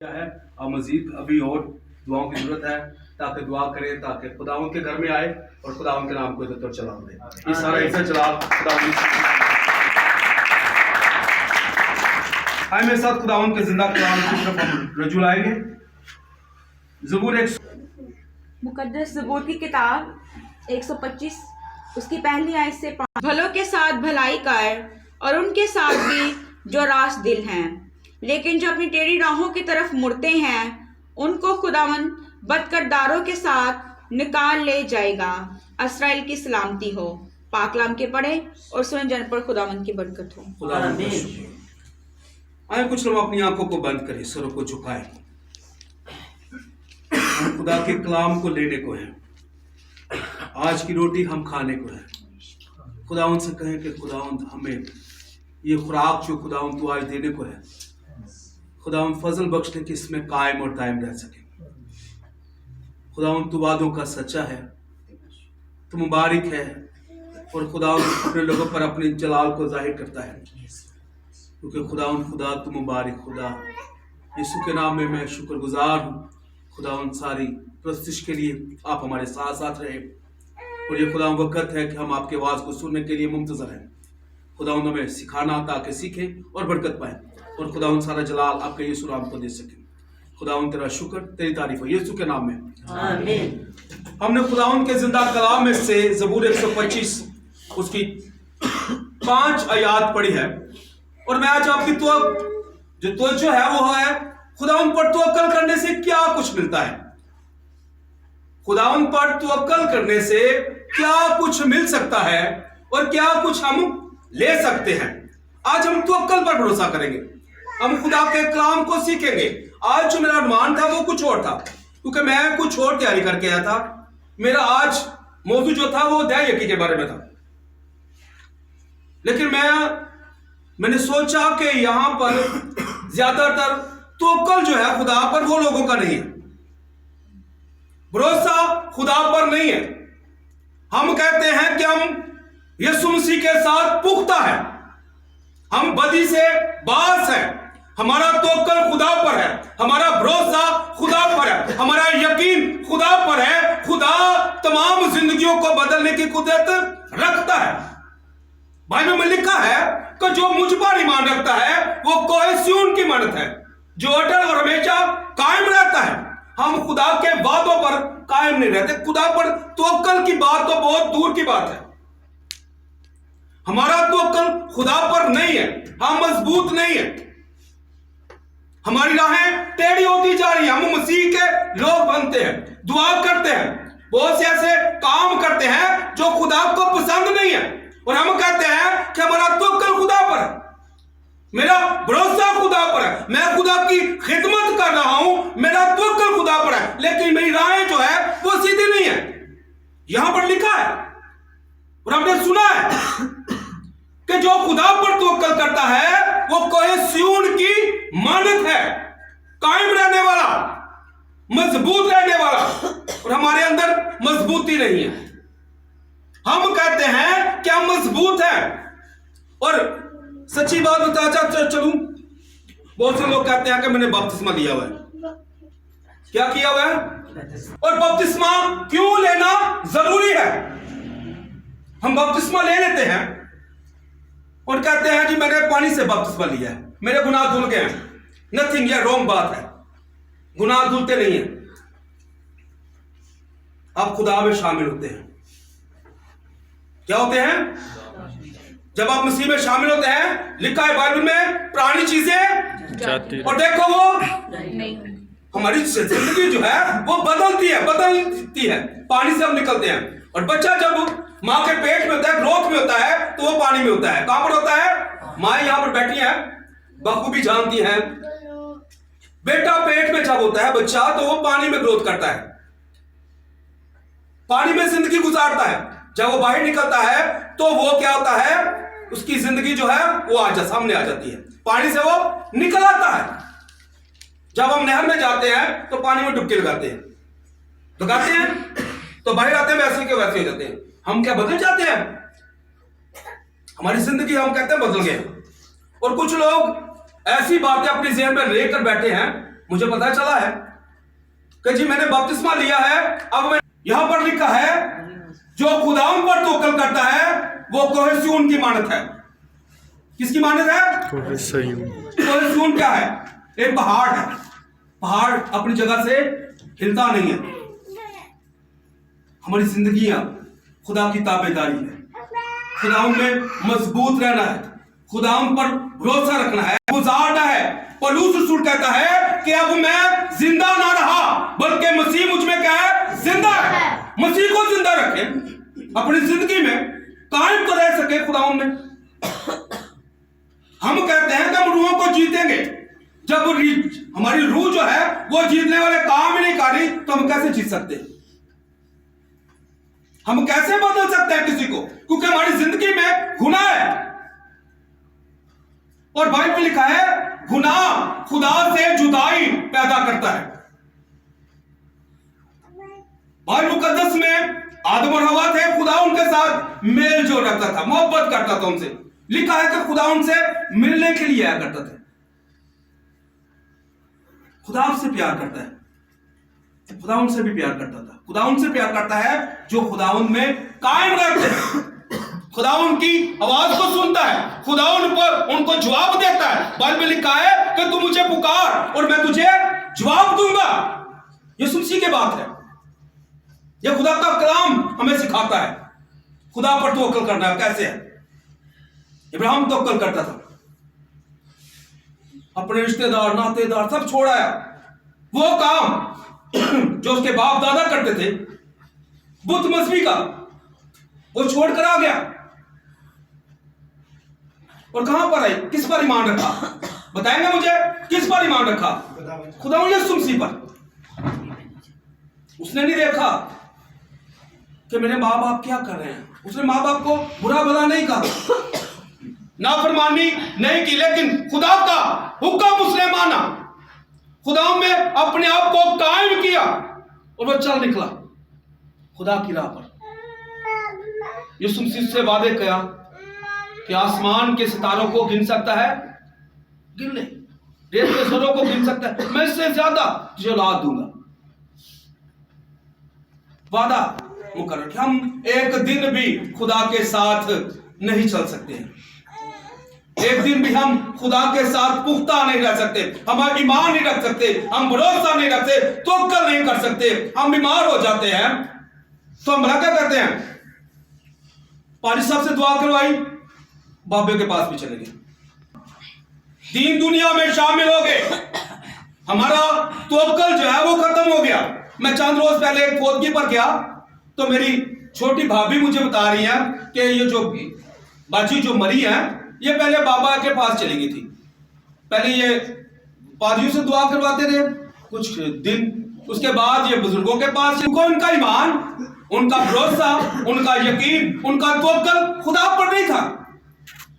है और मजीद अभी और दुआओं की जरूरत है ताकि दुआ करें ताकि खुदावंद के घर में आए और खुदावंद के नाम को इज्जत और जलाल दे। ये सारा इज्जत जलाल खुदावंद आए मेरे साथ खुदावंद के जिंदा कलाम की तरफ हम रजू लाएंगे। ज़बूर मुकद्दस ज़बूर की किताब 125 उसकी पहली आयत से 5। भलों के साथ भलाई कर और उनके साथ भी जो रास दिल हैं, लेकिन जो अपनी टेढ़ी राहों की तरफ मुड़ते हैं उनको खुदावंद बदकिरदारों के साथ निकाल ले जाएगा। इस्राएल की सलामती हो। पाकलाम के पढ़े और सुने जन पर खुदावंद की बरकत हो। आए कुछ लोग अपनी आंखों को बंद करें, सरों को झुकाएं। खुदा के कलाम को लेने को है, आज की रोटी हम खाने को है। खुदावंद से कहें कि खुदावंद हमें ये खुराक जो खुदावंद तू आज देने को है, खुदावंद फजल बख्श दे कि इसमें कायम और दायम रह सके। खुदावंद तू वादों का सच्चा है, तू मुबारक है और खुदावंद अपने लोगों पर अपने जलाल को जाहिर करता है, क्योंकि खुदावंद खुदा तू मुबारक खुदा। यीशु के नाम में मैं शुक्रगुजार हूँ खुदावंद, सारी प्रस्तिश के लिए आप हमारे साथ साथ रहे और ये खुदावंद वक्त है कि हम आपके आवाज़ को सुनने के लिए मुंतजर हैं। खुदावंद हमें सिखाना ताकि सीखें और बरकत पाएं और खुदावंद सारा जलाल आपके यीशु नाम को दे सके। खुदावंद तेरा शुक्र, तेरी तारीफ हो यीशु के नाम में, आमीन। हमने खुदावंद के जिंदा कलाम में से ज़बूर 125 उसकी 5 आयत पढ़ी है और मैं आज आपकी जो है वो है खुदावंद पर तवक्कल करने से क्या कुछ मिलता है। खुदावंद पर तवक्कल करने से क्या कुछ मिल सकता है और क्या कुछ हम ले सकते हैं। आज हम तवक्कल पर भरोसा करेंगे, हम खुदा के कलाम को सीखेंगे। आज जो मेरा अनुमान था वो कुछ और था, क्योंकि मैं कुछ और तैयारी करके आया था। मेरा आज मौजू जो था वो दया यकी के बारे में था, लेकिन मैंने सोचा कि यहां पर ज्यादातर तवक्कल जो है खुदा पर वो लोगों का नहीं है, भरोसा खुदा पर नहीं है। हम कहते हैं कि हम यीशु मसीह के साथ पुख्ता है, हम बदी से बास है, हमारा तवक्कल खुदा पर है, हमारा भरोसा खुदा पर है, हमारा यकीन खुदा पर है। खुदा तमाम जिंदगियों को बदलने की कुदरत रखता है। बाइबल में लिखा है कि जो मुझ पर ईमान रखता है वो कोहे सिय्योन की मानत है, जो अटल और हमेशा कायम रहता है। हम खुदा के वादों पर कायम नहीं रहते। खुदा पर तवक्कल की बात तो बहुत दूर की बात है। हमारा तवक्कल खुदा पर नहीं है, हम मजबूत नहीं है, हमारी राहें टेढ़ी होती जा रही है। हम मसीह के लोग बनते हैं, दुआ करते हैं, बहुत से ऐसे काम करते हैं जो खुदा को पसंद नहीं है और हम कहते हैं कि हमारा तवक्कल खुदा पर है, मेरा भरोसा खुदा पर है, मैं खुदा की खिदमत कर रहा हूं, मेरा तवक्कल खुदा पर है, लेकिन मेरी राहें जो है वो सीधी नहीं है। यहां पर लिखा है और हमने सुना है कि जो खुदा पर तवक्कल करता है वो कोहे सिय्योन की मानत है, कायम रहने वाला, मजबूत रहने वाला। और हमारे अंदर मजबूती नहीं है। हम कहते हैं कि हम मजबूत हैं और सच्ची बात बताता चलूं, बहुत से लोग कहते हैं कि मैंने बपतिस्मा लिया हुआ है। क्या किया हुआ है? और बपतिस्मा क्यों लेना जरूरी है? हम बपतिस्मा ले लेते हैं और कहते हैं जी मैंने पानी से बपतिस्मा लिया है, मेरे गुनाह धुल गए हैं। नथिंग, ये रॉन्ग बात है, गुनाह धुलते नहीं है। आप खुदा में शामिल होते हैं। क्या होते हैं? जब आप मसीह में शामिल होते हैं, लिखा है बाइबल में पुरानी चीजें और देखो वो हमारी जिंदगी जो है वो बदलती है। पानी से हम निकलते हैं और बच्चा जब माँ के पेट में होता है, ग्रोथ में होता है, तो वो पानी में होता है। कहां पर होता है? माँ यहां पर बैठी है, बखूबी जानती है। बेटा पेट में जब होता है बच्चा, तो वो पानी में ग्रोथ करता है, पानी में जिंदगी गुजारता है। जब वो बाहर निकलता है तो वो क्या होता है, उसकी जिंदगी जो है वो सामने आ जाती है, पानी से वो निकल आता है। जब हम नहर में जाते हैं तो पानी में डुबकी लगाते हैं तो बाहर आते हैं वैसे के वैसे हो जाते हैं। हम क्या बदल जाते हैं? हमारी जिंदगी हम कहते हैं बदल गए। और कुछ लोग ऐसी बातें अपनी जेहन में लेकर बैठे हैं मुझे पता चला है कि जी मैंने बपतिस्मा लिया है। अब मैं यहां पर लिखा है जो खुदावन पर तवक्कुल करता है वो कोहे सिय्योन की मानद है। किसकी मानद है? कोहे सिय्योन क्या है? एक पहाड़ है। पहाड़ अपनी जगह से हिलता नहीं है। हमारी जिंदगियां खुदा की ताबेदारी है। खुदावन में मजबूत रहना है, खुदावन पर भरोसा रखना है, गुजारना है। पौलुस रसूल कहता है कि अब मैं जिंदा ना रहा बल्कि मसीह मुझ में क्या है? जिंदा है। मसीह को जिंदा रखें, अपनी जिंदगी में कायम तो रह सके खुदावन में। हम कहते हैं कि हम रूहों को जीतेंगे। जब हमारी रूह जो है वो जीतने वाले काम ही नहीं कर रही तो हम कैसे जीत सकते हैं? हम कैसे बदल सकते हैं किसी को? क्योंकि हमारी जिंदगी में गुनाह है। और बाइबल में लिखा है गुनाह खुदा से जुदाई पैदा करता है। बाइबल मुकद्दस में आदम और हवा थे, खुदा उनके साथ मेल जोल रखता था, मोहब्बत करता था उनसे। लिखा है कि खुदा उनसे मिलने के लिए आया करता था। खुदा आपसे प्यार करता है, खुदा उनसे भी प्यार करता था। खुदा उनसे प्यार करता है जो खुदाउन में कायम रहते हैं, खुदा उनकी आवाज को सुनता है, खुदा उन पर उनको जवाब देता है। बाइबल में लिखा है कि तू मुझे पुकार और मैं तुझे जवाब दूंगा। यीशु मसीह की बात है। यह खुदा का कलाम हमें सिखाता है खुदा पर तवक्कुल करना कैसे है। इब्राहिम तवक्कुल करता था, अपने रिश्तेदार नातेदार सब छोड़ आया। वो काम जो उसके बाप दादा करते थे बुत मजहबी का, वो छोड़कर आ गया। और कहां पर आई? किस पर ईमान रखा? बताएंगे मुझे किस पर ईमान रखा? खुदा यीशु मसीह पर। उसने नहीं देखा कि मेरे माँ बाप क्या कर रहे हैं। उसने माँ बाप को बुरा भला नहीं कहा, नाफरमानी नहीं की, लेकिन खुदा का हुक्म उसने माना, खुदा में अपने आप को कायम किया और वो चल निकला खुदा की राह पर। यीशु मसीह से वादे किया कि आसमान के सितारों को गिन सकता है? गिन ले। रेत के सरों को गिन सकता है? मैं इससे ज्यादा तुझे औलाद दूंगा। वादा मुकर्रर। हम एक दिन भी खुदा के साथ नहीं चल सकते हैं, एक दिन भी हम खुदा के साथ पुख्ता नहीं रह सकते, हम ईमान नहीं रख सकते, हम भरोसा नहीं रखते, तवक्कुल नहीं कर सकते। हम बीमार हो जाते हैं तो हम क्या करते हैं? पाजी साहब से दुआ करवाई, बाबे के पास भी चले गए, दीन दुनिया में शामिल हो गए, हमारा तवक्कुल जो है वो खत्म हो गया। मैं चंद रोज पहले एक खोदगी पर गया तो मेरी छोटी भाभी मुझे बता रही है कि ये जो बाजी जो मरी है ये पहले बाबा के पास चली गई थी। पहले ये पादियों से दुआ करवाते रहे कुछ दिन, उसके बाद ये बुजुर्गों के पास। उनका ईमान, उनका भरोसा, उनका यकीन, उनका तवक्कुल खुदा पर नहीं था,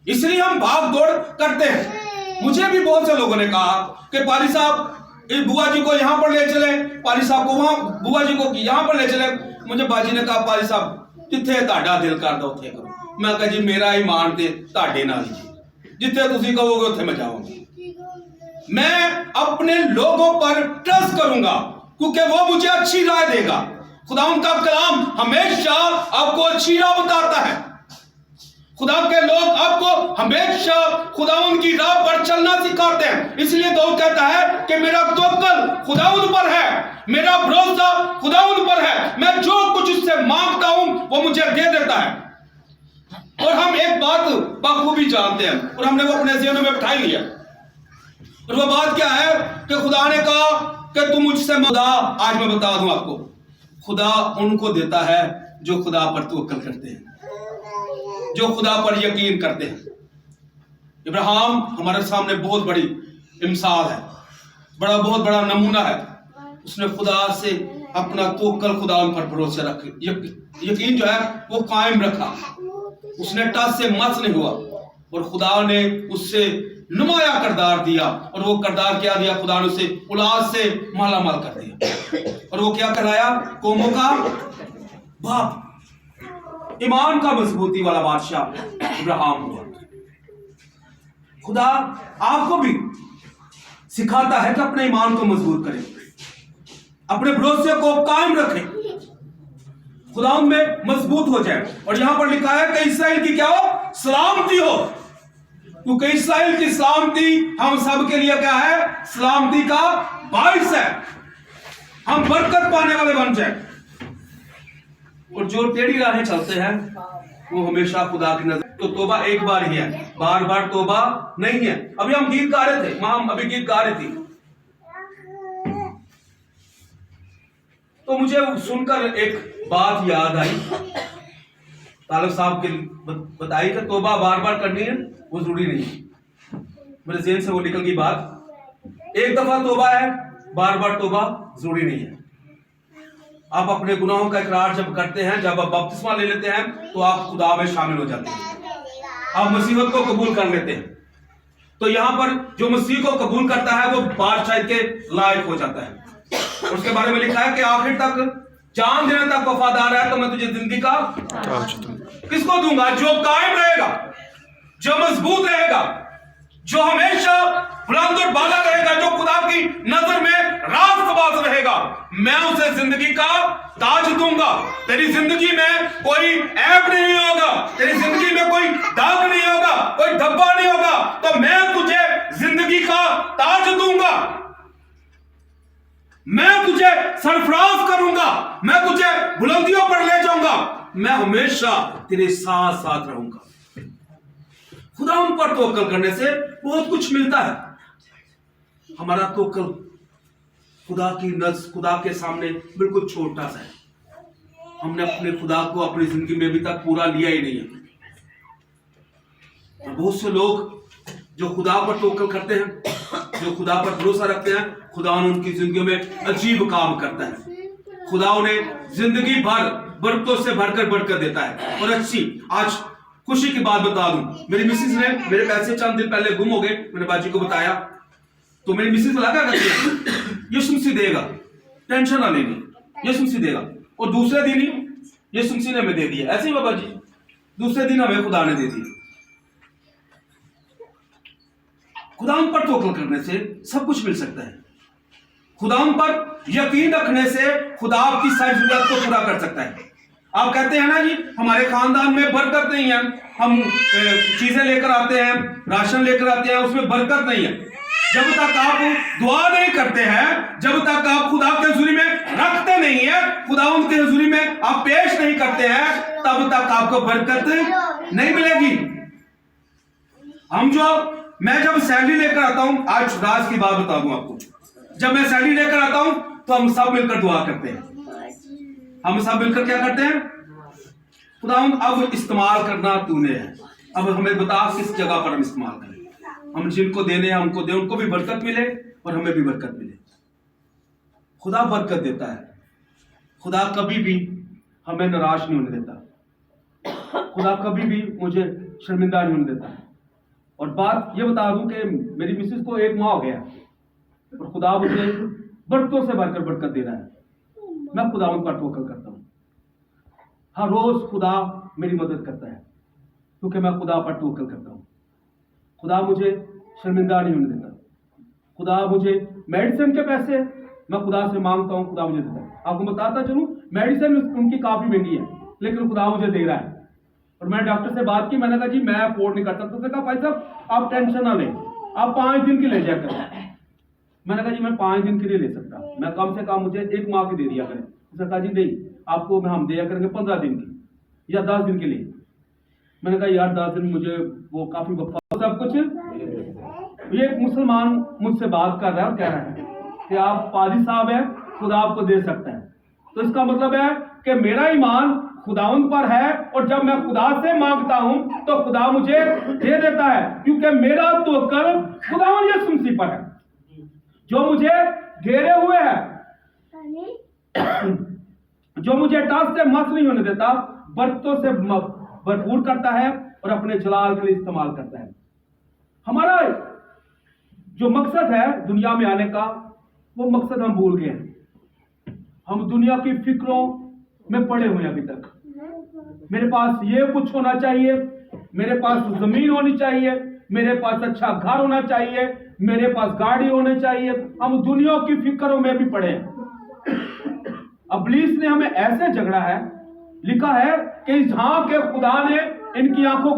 इसलिए हम भाग दौड़ करते हैं। मुझे भी बहुत से लोगों ने कहा कि पारी साहब इस बुआ जी को यहाँ पर ले चले, पारी साहब को वहां, बुआ जी को यहाँ पर ले चले। मुझे बाजी ने कहा पारी साहब जिथे ताड़ा दिल करदा उत्थे करो। मैं कहा जी मेरा ईमान ते ताड़े नाल जी, जिथे तुसी कहोगे उत्थे मैं जाऊंगा। मैं अपने लोगों पर ट्रस्ट करूंगा क्योंकि वो मुझे अच्छी राय देगा। खुदा उनका कलाम हमेशा आपको अच्छी राह बताता है। खुदा के लोग आपको हमेशा खुदावंद की राह पर चलना सिखाते हैं। इसलिए दाऊद कहता है कि मेरा तवक्कुल खुदावंद पर है, मेरा भरोसा खुदावंद पर है, मैं जो कुछ उससे मांगता हूं वो मुझे दे देता है। और हम एक बात बखूबी जानते हैं और हमने वो अपने ज़हन में बिठाई लिया, और वो बात क्या है कि खुदा ने कहा कि तुम मुझसे खुदा, आज मैं बता दूं आपको, खुदा उनको देता है जो खुदा पर तवक्कुल करते हैं, जो खुदा पर यकीन करते हैं। इब्राहिम हमारे सामने बहुत बड़ी मिसाल है, बहुत बड़ा नमूना है। उसने खुदा से अपना तवक्कुल, खुदा उन पर भरोसे रखे, यकीन जो है वो कायम रखा। उसने टस से मस नहीं हुआ और खुदा ने उससे नुमाया करदार दिया। और वो करदार क्या दिया? खुदा ने उसे औलाद से माला माल कर दिया। और वो क्या कराया? कौमों का बाप, ईमान का मजबूती वाला बादशाह इब्राहिम हुआ। खुदा आपको भी सिखाता है कि अपने ईमान को मजबूत करें, अपने भरोसे को कायम रखें, खुदा में मजबूत हो जाए। और यहां पर लिखा है कि इसराइल की क्या हो? सलामती हो, क्योंकि इसराइल की सलामती हम सब के लिए क्या है? सलामती का बाइस है, हम बरकत पाने वाले बन जाए। और जो टेढ़ी राहें चलते हैं वो हमेशा खुदा की नजर। तो तौबा एक बार ही है, बार बार तौबा नहीं है। अभी हम गीत गा रहे थे, हम अभी गीत गा रही थी, तो मुझे सुनकर एक बात याद आई। तालब साहब के बताई कि तौबा बार बार करनी है, वो जरूरी नहीं है। मेरे ज़हन से वो निकल गई बात। एक दफा तौबा है, बार बार तौबा जरूरी नहीं है। आप अपने गुनाहों का इकरार जब करते हैं, जब आप बपतिस्मा ले लेते हैं, तो आप खुदा में शामिल हो जाते हैं, आप मसीहत को कबूल कर लेते हैं। तो यहां पर जो मसीह को कबूल करता है वो बादशाह के लायक हो जाता है। उसके बारे में लिखा है कि आखिर तक जान देने तक वफादार है तो मैं तुझे जिंदगी का किसको दूंगा? जो कायम रहेगा, जो मजबूत रहेगा, जो हमेशा बुलंद और बाला रहेगा, जो खुदा की नजर में रास्तबाज रहेगा, मैं उसे जिंदगी का ताज दूंगा। तेरी जिंदगी में कोई ऐब नहीं होगा, तेरी जिंदगी में कोई दाग नहीं होगा, कोई धब्बा नहीं होगा, तो मैं तुझे जिंदगी का ताज दूंगा, मैं तुझे सरफराज करूंगा, मैं तुझे बुलंदियों पर ले जाऊंगा, मैं हमेशा तेरे साथ साथ रहूंगा। खुदा उन पर तवक्कल करने से बहुत कुछ मिलता है। हमारा तवक्कल खुदा के सामने बिल्कुल छोटा सा है। हमने अपने खुदा को अपनी जिंदगी में अभी तक पूरा लिया ही नहीं है। और बहुत से लोग जो खुदा पर तवक्कल करते हैं, जो खुदा पर भरोसा रखते हैं, खुदा उनकी जिंदगी में अजीब काम करता है। खुदा उन्हें जिंदगी भर बरकतों से भरकर बरकत देता है। और अच्छी आज खुशी की बात बता दूं, मेरी मिसिस ने मेरे पैसे चंद दिन पहले गुम हो गए, मैंने बाजी को बताया, तो मेरी मिसिस को लगा करती है यीशु मसीह देगा, टेंशन ना लेनी, यीशु मसीह देगा। और दूसरे दिन ही यीशु मसीह ने हमें दे दिया। ऐसे ही बाबा जी, दूसरे दिन हमें खुदा ने दे दिया। खुदा पर तवक्कुल करने से सब कुछ मिल सकता है। खुदा पर यकीन रखने से खुदा आपकी सारी जरूरत को पूरा कर सकता है। आप कहते हैं ना जी हमारे खानदान में बरकत नहीं है, हम चीजें लेकर आते हैं, राशन लेकर आते हैं, उसमें बरकत नहीं है। जब तक आप दुआ नहीं करते हैं, जब तक आप खुदा के हुजूरी में रखते नहीं है, खुदा उनके हुजूरी में आप पेश नहीं करते हैं, तब तक आपको बरकत नहीं मिलेगी। मैं जब सैलरी लेकर आता हूं, आज राज की बात बता दूं आपको, जब मैं सैलरी लेकर आता हूं तो हम सब मिलकर दुआ करते हैं। हम सब मिलकर क्या करते हैं? खुदा अब इस्तेमाल करना तूने है, अब हमें बता किस जगह पर हम इस्तेमाल करें। हम जिनको देने हैं हमको दे, उनको भी बरकत मिले और हमें भी बरकत मिले। खुदा बरकत देता है। खुदा कभी भी हमें निराश नहीं होने देता। खुदा कभी भी मुझे शर्मिंदा नहीं होने देता। और बात ये बता दूं कि मेरी मिसेस को 1 माह हो गया और खुदा मुझे बरकतों से भरकर बरकत दे रहा है। मैं खुदा उन पर तवक्कुल करता हूँ। हर रोज खुदा मेरी मदद करता है क्योंकि मैं खुदा पर तवक्कुल करता हूँ। खुदा मुझे शर्मिंदा नहीं होने देता। खुदा मुझे मेडिसिन के पैसे मैं खुदा से मांगता हूँ, खुदा मुझे देता है। आपको बताता चलूं, मेडिसिन उनकी काफी महंगी है लेकिन खुदा मुझे दे रहा है। और मैंने डॉक्टर से बात की, मैंने कहा जी मैं अफोर्ड नहीं करता। तो उसने कहा भाई साहब आप टेंशन ना लें, आप 5 दिन की ले जाया करें। मैंने कहा जी मैं 5 दिन के लिए ले सकता, मैं कम से कम मुझे 1 माह की दे दिया करें। उसने कहा जी नहीं, आपको हम दिया करेंगे 15 दिन की या 10 दिन के लिए। मैंने कहा यार 10 दिन मुझे वो काफी वफा सब कुछ। ये एक मुसलमान मुझसे बात कर रहा है और कह रहा है कि आप पादी साहब हैं, खुदा आपको दे सकता है। तो इसका मतलब है कि मेरा ईमान खुदावंद पर है और जब मैं खुदा से मांगता हूं तो खुदा मुझे दे देता है, क्योंकि मेरा तवक्कुल खुदावंद यीशु मसीह पर है जो मुझे घेरे हुए है, जो मुझे टास से मस नहीं होने देता, बरकतों से भरपूर करता है और अपने जलाल के लिए इस्तेमाल करता है। हमारा जो मकसद है दुनिया में आने का, वो मकसद हम भूल गए हैं। हम दुनिया की फिक्रों में पड़े हुए हैं अभी तक। मेरे पास ये कुछ होना चाहिए, मेरे पास जमीन होनी चाहिए, मेरे पास अच्छा घर होना चाहिए, मेरे पास गाड़ी होनी चाहिए, हम दुनिया की फिक्रों में भी पड़े हैं। इब्लीस ने हमें ऐसे झगड़ा है, लिखा है कि जहां के खुदा ने इनकी आंखों